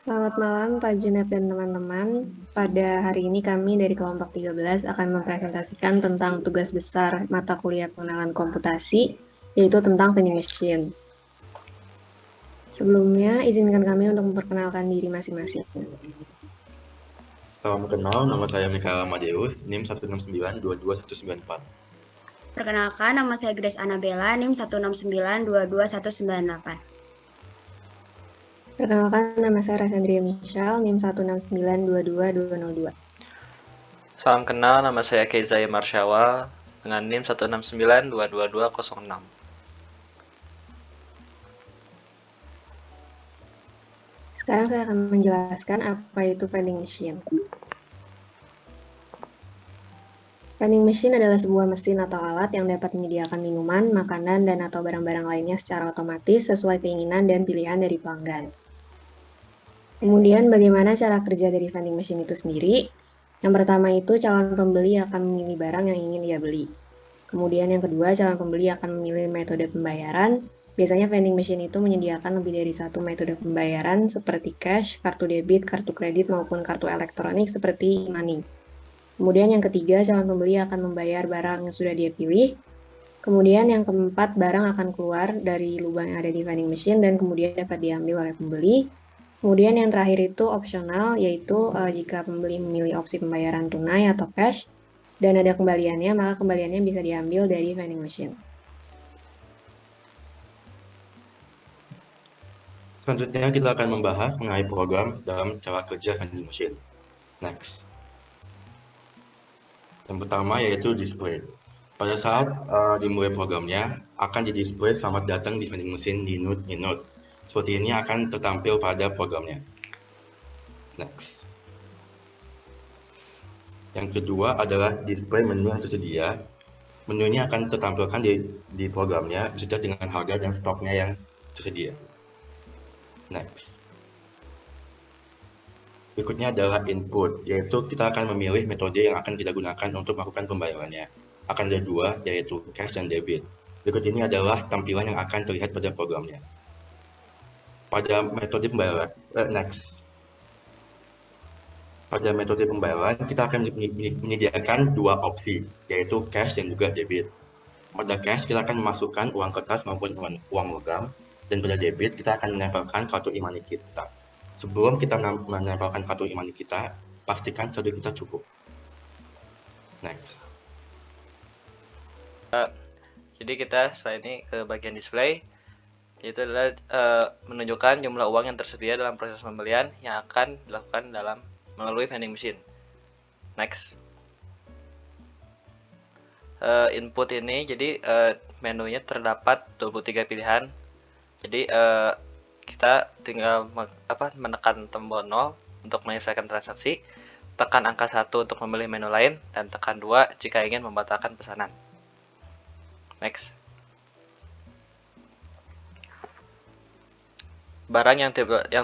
Selamat malam Pak Junet dan teman-teman. Pada hari ini kami dari kelompok 13 akan mempresentasikan tentang tugas besar mata kuliah pengenalan komputasi, yaitu tentang vending machine. Sebelumnya, izinkan kami untuk memperkenalkan diri masing-masing. Salam kenal, nama saya Mikael Amadeus, NIM 169229194. Perkenalkan, nama saya Grace Annabella, NIM 169222198. Perkenalkan, nama saya Rasandria Michelle, NIM 169222202. Salam kenal, nama saya Keizaya Marshawa dengan NIM 169222206. Sekarang saya akan menjelaskan apa itu vending machine. Vending machine adalah sebuah mesin atau alat yang dapat menyediakan minuman, makanan, dan atau barang-barang lainnya secara otomatis sesuai keinginan dan pilihan dari pelanggan. Kemudian bagaimana cara kerja dari vending machine itu sendiri? Yang pertama itu calon pembeli akan memilih barang yang ingin dia beli. Kemudian yang kedua, calon pembeli akan memilih metode pembayaran. Biasanya vending machine itu menyediakan lebih dari satu metode pembayaran seperti cash, kartu debit, kartu kredit, maupun kartu elektronik seperti e-money. Kemudian yang ketiga, calon pembeli akan membayar barang yang sudah dia pilih. Kemudian yang keempat, barang akan keluar dari lubang yang ada di vending machine dan kemudian dapat diambil oleh pembeli. Kemudian yang terakhir itu opsional, yaitu jika pembeli memilih opsi pembayaran tunai atau cash dan ada kembaliannya, maka kembaliannya bisa diambil dari vending machine. Selanjutnya kita akan membahas mengenai program dalam cara kerja vending machine. Next. Yang pertama yaitu display. Pada saat dimulai programnya, akan di-display selamat datang di vending machine di node inode. Seperti ini akan tertampil pada programnya. Next. Yang kedua adalah display menu yang tersedia. Menu ini akan tertampilkan di programnya beserta dengan harga dan stoknya yang tersedia. Next. Berikutnya adalah input, yaitu kita akan memilih metode yang akan kita gunakan untuk melakukan pembayarannya. Akan ada dua, yaitu cash dan debit. Berikut ini adalah tampilan yang akan terlihat pada programnya. Pada metode pembayaran, Pada metode pembayaran, kita akan menyediakan dua opsi, yaitu cash dan juga debit. Pada cash, kita akan memasukkan uang kertas maupun uang logam, dan pada debit, kita akan menempelkan kartu e-money kita. Sebelum kita menempelkan kartu e-money kita, pastikan saldo kita cukup. Next. Jadi kita setelah ini ke bagian display, yaitu adalah menunjukkan jumlah uang yang tersedia dalam proses pembelian yang akan dilakukan melalui vending machine. Next. Input ini, jadi menunya terdapat 23 pilihan. Jadi kita tinggal menekan tombol 0 untuk menyelesaikan transaksi, tekan angka 1 untuk memilih menu lain, dan tekan 2 jika ingin membatalkan pesanan. Next. Barang yang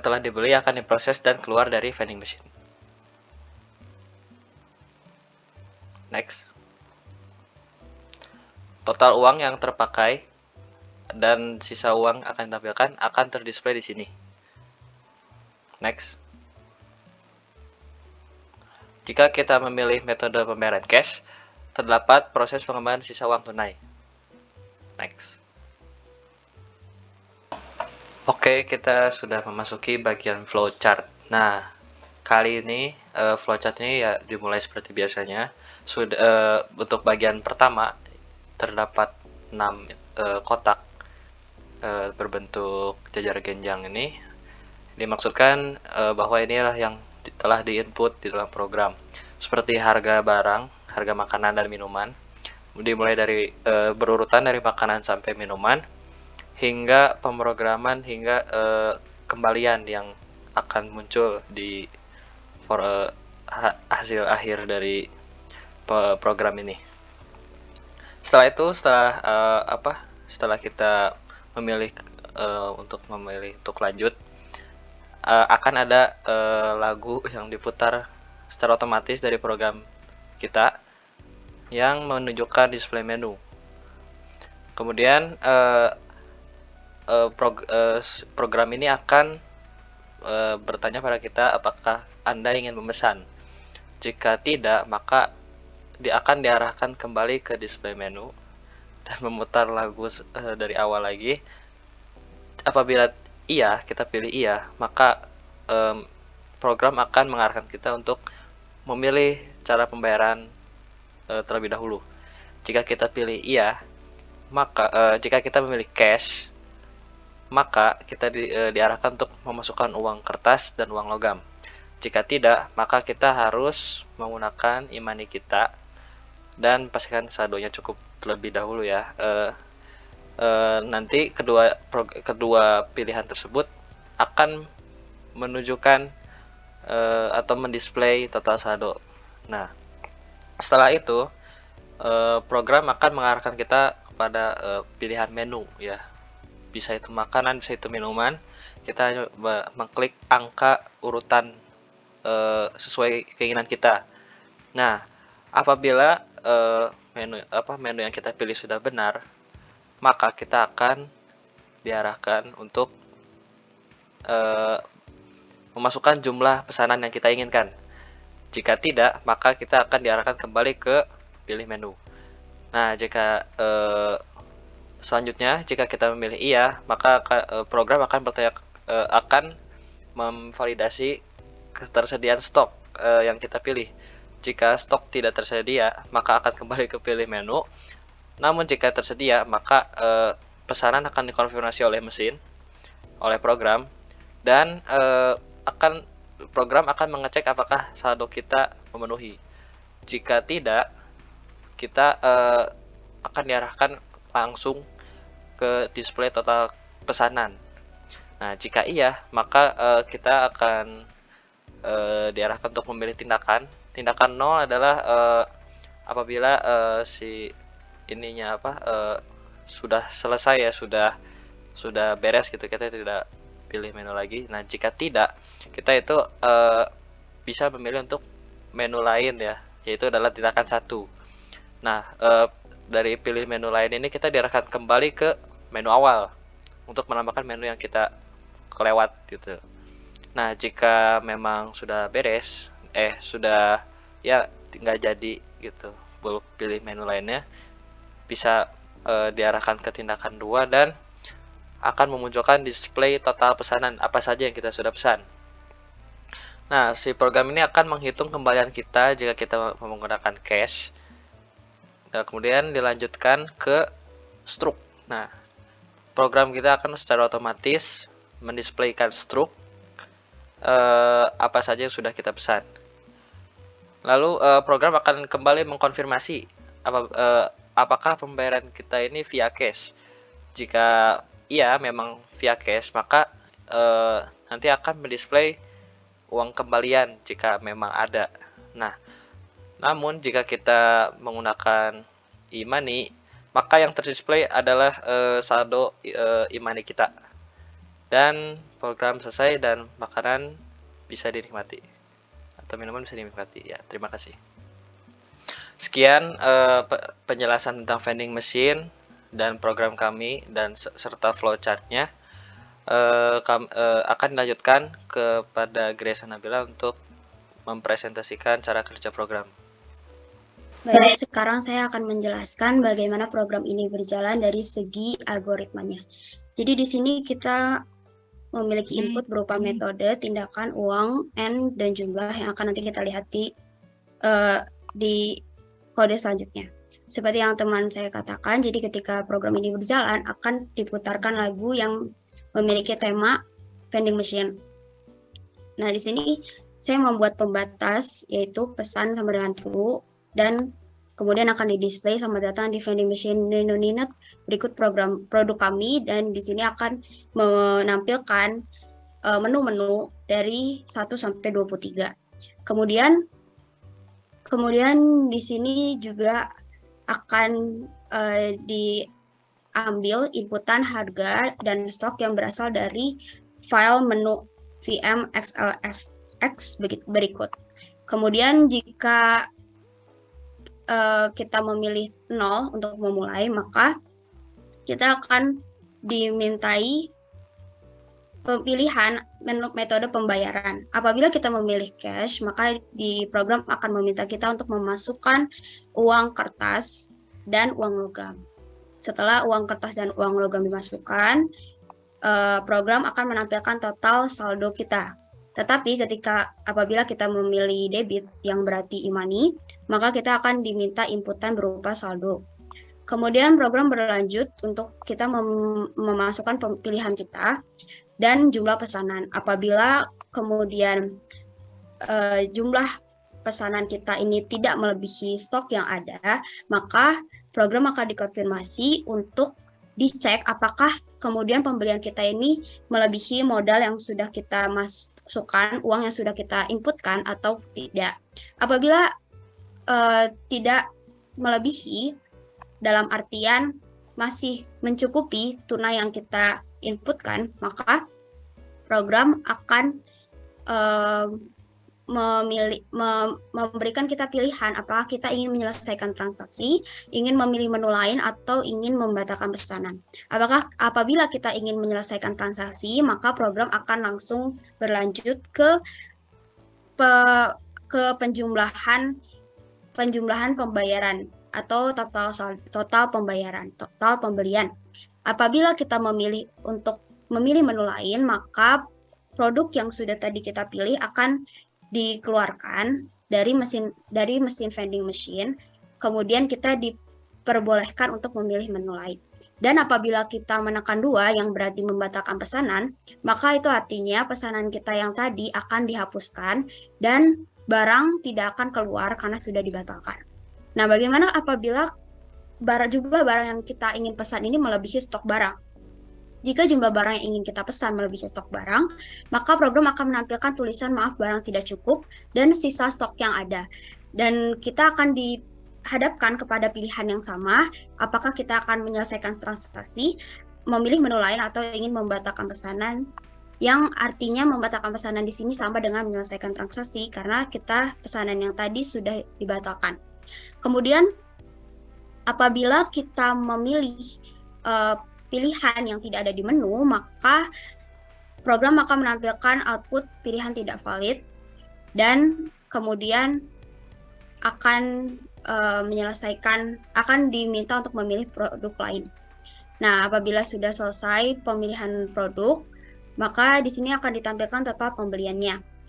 telah dibeli akan diproses dan keluar dari vending machine. Next. Total uang yang terpakai dan sisa uang akan ditampilkan akan terdisplay di sini. Next. Jika kita memilih metode pembayaran cash, terdapat proses pengembalian sisa uang tunai. Next. Oke, kita sudah memasuki bagian flowchart. Nah, kali ini flowchart ini ya dimulai seperti biasanya. Untuk bagian pertama terdapat 6 kotak berbentuk jajar genjang ini. Dimaksudkan bahwa inilah yang telah diinput di dalam program. Seperti harga barang, harga makanan dan minuman. Dimulai dari berurutan dari makanan sampai minuman, hingga pemrograman hingga kembalian yang akan muncul di hasil akhir dari program ini. Setelah itu, setelah kita memilih untuk lanjut, akan ada lagu yang diputar secara otomatis dari program kita yang menunjukkan display menu. Kemudian program ini akan bertanya pada kita apakah Anda ingin memesan. Jika tidak, maka dia akan diarahkan kembali ke display menu dan memutar lagu dari awal lagi. Apabila iya, kita pilih iya, maka program akan mengarahkan kita untuk memilih cara pembayaran terlebih dahulu. Jika kita pilih iya, maka jika kita memilih cash, maka kita diarahkan untuk memasukkan uang kertas dan uang logam. Jika tidak, maka kita harus menggunakan e-money kita dan pastikan saldonya cukup terlebih dahulu ya. Nanti kedua pilihan tersebut akan menunjukkan atau mendisplay total saldo. Nah, setelah itu program akan mengarahkan kita kepada pilihan menu ya. Bisa itu makanan, bisa itu minuman. Kita hanya mengklik angka urutan sesuai keinginan kita. Nah, apabila menu yang kita pilih sudah benar, maka kita akan diarahkan untuk memasukkan jumlah pesanan yang kita inginkan. Jika tidak, maka kita akan diarahkan kembali ke pilih menu. Nah, jika selanjutnya jika kita memilih iya, maka program akan akan memvalidasi ketersediaan stok yang kita pilih. Jika stok tidak tersedia, maka akan kembali ke pilih menu. Namun jika tersedia, maka pesanan akan dikonfirmasi oleh mesin, oleh program, dan program akan mengecek apakah saldo kita memenuhi. Jika tidak, kita akan diarahkan langsung ke display total pesanan. Nah, jika iya, maka kita akan diarahkan untuk memilih tindakan. Tindakan 0 adalah apabila si ininya sudah selesai ya, sudah beres gitu, kita tidak pilih menu lagi. Nah, jika tidak, kita itu bisa memilih untuk menu lain ya, yaitu adalah tindakan 1. Nah, dari pilih menu lain ini kita diarahkan kembali ke menu awal untuk menambahkan menu yang kita kelewat gitu. Nah, jika memang sudah beres, sudah ya nggak jadi gitu, belum pilih menu lainnya, bisa diarahkan ke tindakan 2 dan akan memunculkan display total pesanan apa saja yang kita sudah pesan. Nah, si program ini akan menghitung kembalian kita jika kita menggunakan cash. Nah, kemudian dilanjutkan ke struk. Nah, program kita akan secara otomatis mendisplaykan struk apa saja yang sudah kita pesan. Lalu program akan kembali mengkonfirmasi apakah pembayaran kita ini via cash. Jika iya memang via cash, maka nanti akan mendisplay uang kembalian jika memang ada. Nah, namun jika kita menggunakan e-money, maka yang terdisplay adalah saldo e-money kita. Dan program selesai dan makanan bisa dinikmati. Atau minuman bisa dinikmati. Ya, terima kasih. Sekian penjelasan tentang vending machine dan program kami dan serta flowchart-nya. Akan dilanjutkan kepada Grace Anabella untuk mempresentasikan cara kerja program. Baik, sekarang saya akan menjelaskan bagaimana program ini berjalan dari segi algoritmanya. Jadi di sini kita memiliki input berupa metode, tindakan, uang, N, dan jumlah yang akan nanti kita lihat di kode selanjutnya. Seperti yang teman saya katakan, jadi ketika program ini berjalan akan diputarkan lagu yang memiliki tema vending machine. Nah, di sini saya membuat pembatas yaitu pesan sama dengan true dan kemudian akan di-display sama datang di vending machine Ninoninat berikut program produk kami, dan di sini akan menampilkan menu-menu dari 1 sampai 23. Kemudian di sini juga akan diambil inputan harga dan stok yang berasal dari file menu VM XLSX berikut. Kemudian jika kita memilih 0 untuk memulai, maka kita akan dimintai pilihan metode pembayaran. Apabila kita memilih cash, maka di program akan meminta kita untuk memasukkan uang kertas dan uang logam. Setelah uang kertas dan uang logam dimasukkan, program akan menampilkan total saldo kita. Tetapi apabila kita memilih debit yang berarti e-money, maka kita akan diminta inputan berupa saldo. Kemudian program berlanjut untuk kita memasukkan pilihan kita dan jumlah pesanan. Apabila kemudian jumlah pesanan kita ini tidak melebihi stok yang ada, maka program akan dikonfirmasi untuk dicek apakah kemudian pembelian kita ini melebihi modal yang sudah kita masukkan, uang yang sudah kita inputkan atau tidak. Apabila tidak melebihi, dalam artian masih mencukupi tunai yang kita inputkan, maka program akan memberikan kita pilihan apakah kita ingin menyelesaikan transaksi, ingin memilih menu lain, atau ingin membatalkan pesanan. Apabila kita ingin menyelesaikan transaksi, maka program akan langsung berlanjut ke penjumlahan pembayaran atau total pembelian. Apabila kita memilih menu lain, maka produk yang sudah tadi kita pilih akan dikeluarkan dari mesin vending machine, kemudian kita diperbolehkan untuk memilih menu lain. Dan apabila kita menekan 2 yang berarti membatalkan pesanan, maka itu artinya pesanan kita yang tadi akan dihapuskan dan barang tidak akan keluar karena sudah dibatalkan. Nah, bagaimana apabila jumlah barang yang kita ingin pesan ini melebihi stok barang? Jika jumlah barang yang ingin kita pesan melebihi stok barang, maka program akan menampilkan tulisan maaf barang tidak cukup dan sisa stok yang ada. Dan kita akan dihadapkan kepada pilihan yang sama, apakah kita akan menyelesaikan transaksi, memilih menu lain, atau ingin membatalkan pesanan, yang artinya membatalkan pesanan di sini sama dengan menyelesaikan transaksi karena pesanan yang tadi sudah dibatalkan. Kemudian apabila kita memilih pilihan yang tidak ada di menu, maka program akan menampilkan output pilihan tidak valid dan kemudian akan diminta untuk memilih produk lain. Nah, apabila sudah selesai pemilihan produk, maka di sini akan ditampilkan total pembeliannya.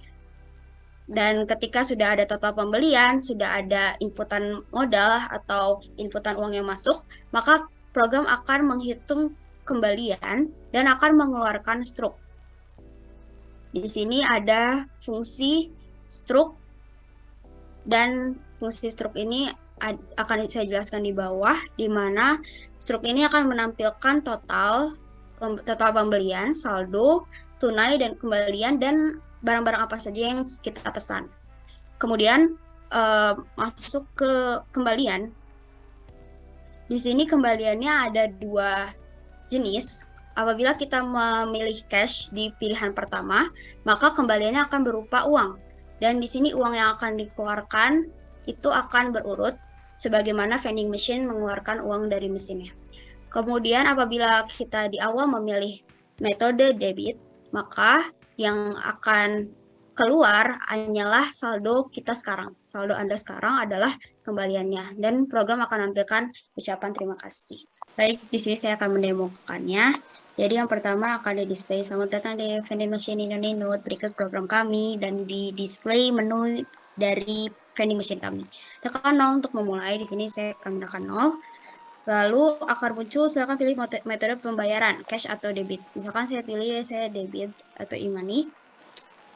Dan ketika sudah ada total pembelian, sudah ada inputan modal atau inputan uang yang masuk, maka program akan menghitung kembalian dan akan mengeluarkan struk. Di sini ada fungsi struk, dan fungsi struk ini akan saya jelaskan di bawah, di mana struk ini akan menampilkan total pembelian, saldo, tunai, dan kembalian, dan barang-barang apa saja yang kita pesan. Kemudian masuk ke kembalian. Di sini kembaliannya ada 2 jenis. Apabila kita memilih cash di pilihan pertama, maka kembaliannya akan berupa uang. Dan di sini uang yang akan dikeluarkan itu akan berurut sebagaimana vending machine mengeluarkan uang dari mesinnya. Kemudian apabila kita di awal memilih metode debit, maka yang akan keluar hanyalah saldo kita sekarang. Saldo Anda sekarang adalah kembaliannya, dan program akan menampilkan ucapan terima kasih. Baik, di sini saya akan mendemokannya. Jadi yang pertama akan di-display selamat datang di vending machine Indonesia, berikut program kami, dan di-display menu dari vending machine kami. Tekan 0 untuk memulai. Di sini saya akan menekan 0. Lalu akan muncul, silakan pilih metode pembayaran, cash atau debit. Misalkan saya pilih debit atau e-money.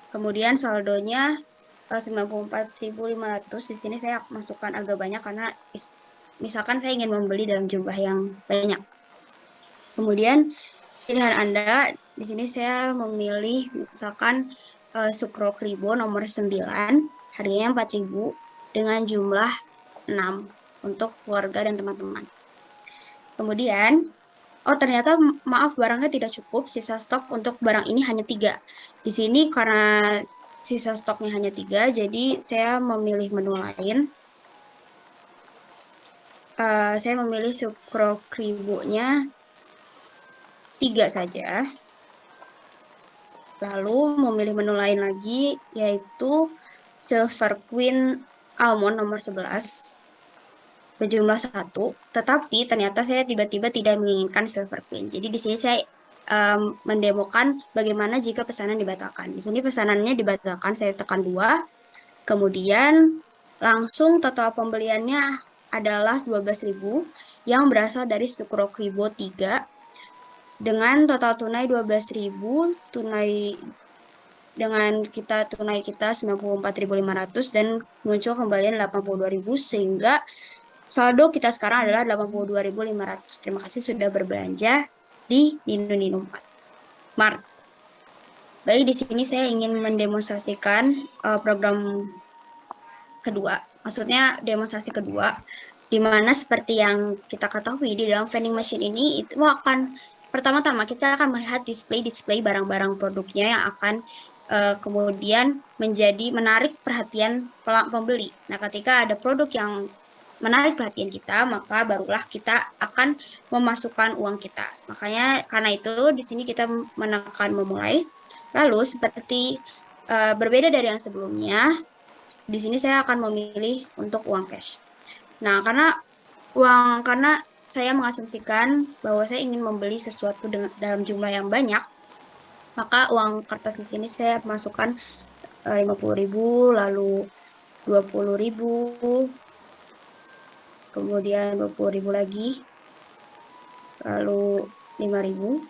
Kemudian saldonya 94.500. Di sini saya masukkan agak banyak karena misalkan saya ingin membeli dalam jumlah yang banyak. Kemudian pilihan Anda, di sini saya memilih misalkan Sukro Kribo nomor 9, harganya 4.000 dengan jumlah 6 untuk keluarga dan teman-teman. Kemudian, ternyata maaf barangnya tidak cukup, sisa stok untuk barang ini hanya 3. Di sini karena sisa stoknya hanya 3, jadi saya memilih menu lain. Saya memilih Sukro Kribo-nya 3 saja. Lalu memilih menu lain lagi, yaitu Silver Queen Almond nomor 11 berjumlah 1, tetapi ternyata saya tiba-tiba tidak menginginkan Silver Queen. Jadi di sini saya mendemokan bagaimana jika pesanan dibatalkan. Di sini pesanannya dibatalkan, saya tekan 2, kemudian langsung total pembeliannya adalah 12.000 yang berasal dari Sukro Kribo 3 dengan total tunai 12.000, tunai dengan tunai kita 94.500 dan muncul kembalian 82.000 sehingga saldo kita sekarang adalah 82.500. Terima kasih sudah berbelanja di Nino Mart. Baik, di sini saya ingin mendemonstrasikan program kedua, maksudnya demonstrasi kedua, di mana seperti yang kita ketahui di dalam vending machine ini itu akan pertama-tama kita akan melihat display barang-barang produknya yang akan kemudian menjadi menarik perhatian pembeli. Nah, ketika ada produk yang menarik perhatian kita, maka barulah kita akan memasukkan uang kita. Makanya karena itu di sini kita menekan memulai. Lalu seperti berbeda dari yang sebelumnya, di sini saya akan memilih untuk uang cash. Nah, karena saya mengasumsikan bahwa saya ingin membeli sesuatu dalam jumlah yang banyak, maka uang kertas di sini saya masukkan 50.000, lalu 20.000, kemudian 20.000 lagi, lalu 5.000,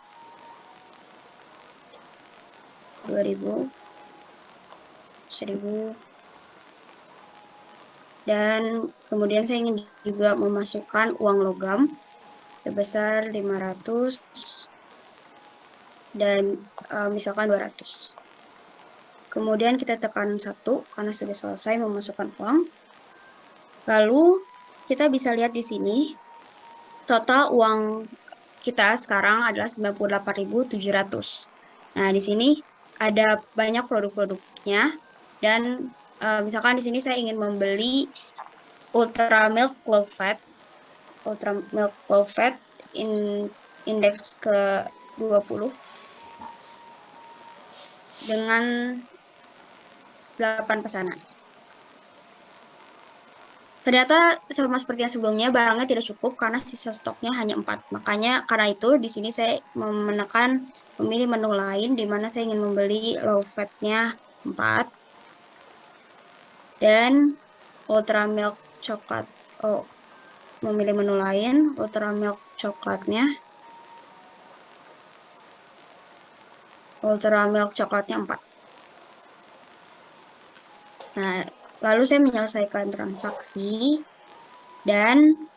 2.000, 1.000, dan kemudian saya ingin juga memasukkan uang logam sebesar 500 dan misalkan 200. Kemudian kita tekan 1 karena sudah selesai memasukkan uang. Lalu kita bisa lihat di sini total uang kita sekarang adalah 98.700. Nah, di sini ada banyak produk-produknya dan misalkan di sini saya ingin membeli Ultra Milk Low Fat indeks ke 20 dengan 8 pesanan. Ternyata sama seperti yang sebelumnya, barangnya tidak cukup karena sisa stoknya hanya 4. Makanya karena itu di sini saya menekan memilih menu lain di mana saya ingin membeli low fat-nya 4 dan ultra milk coklat. Memilih menu lain, ultra milk coklatnya. Ultra milk coklatnya 4. Nah, lalu saya menyelesaikan transaksi dan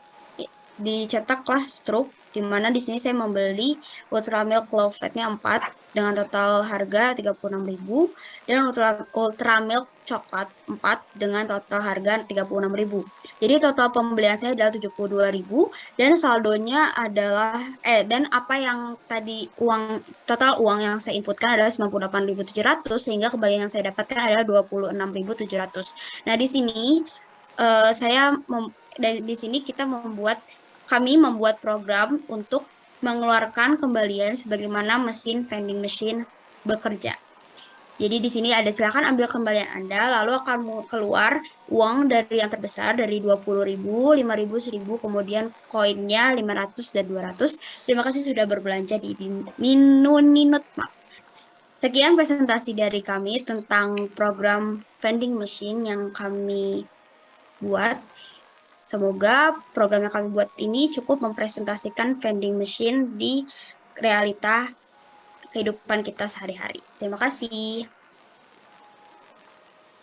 dicetaklah struk, di mana di sini saya membeli Ultra Milk Low Fat-nya 4 dengan total harga 36.000 dan Ultra Milk Coklat 4 dengan total harga 36.000. Jadi total pembelian saya adalah 72.000 dan saldonya adalah dan apa yang tadi total uang yang saya inputkan adalah 98.700 sehingga kembalian yang saya dapatkan adalah 26.700. Nah, di sini kami membuat program untuk mengeluarkan kembalian sebagaimana mesin vending machine bekerja. Jadi di sini ada silakan ambil kembalian Anda, lalu akan keluar uang dari yang terbesar dari 20.000, 5.000, 1.000, kemudian koinnya 500 dan 200. Terima kasih sudah berbelanja di Ninut. Sekian presentasi dari kami tentang program vending machine yang kami buat. Semoga program yang kami buat ini cukup mempresentasikan vending machine di realita kehidupan kita sehari-hari. Terima kasih.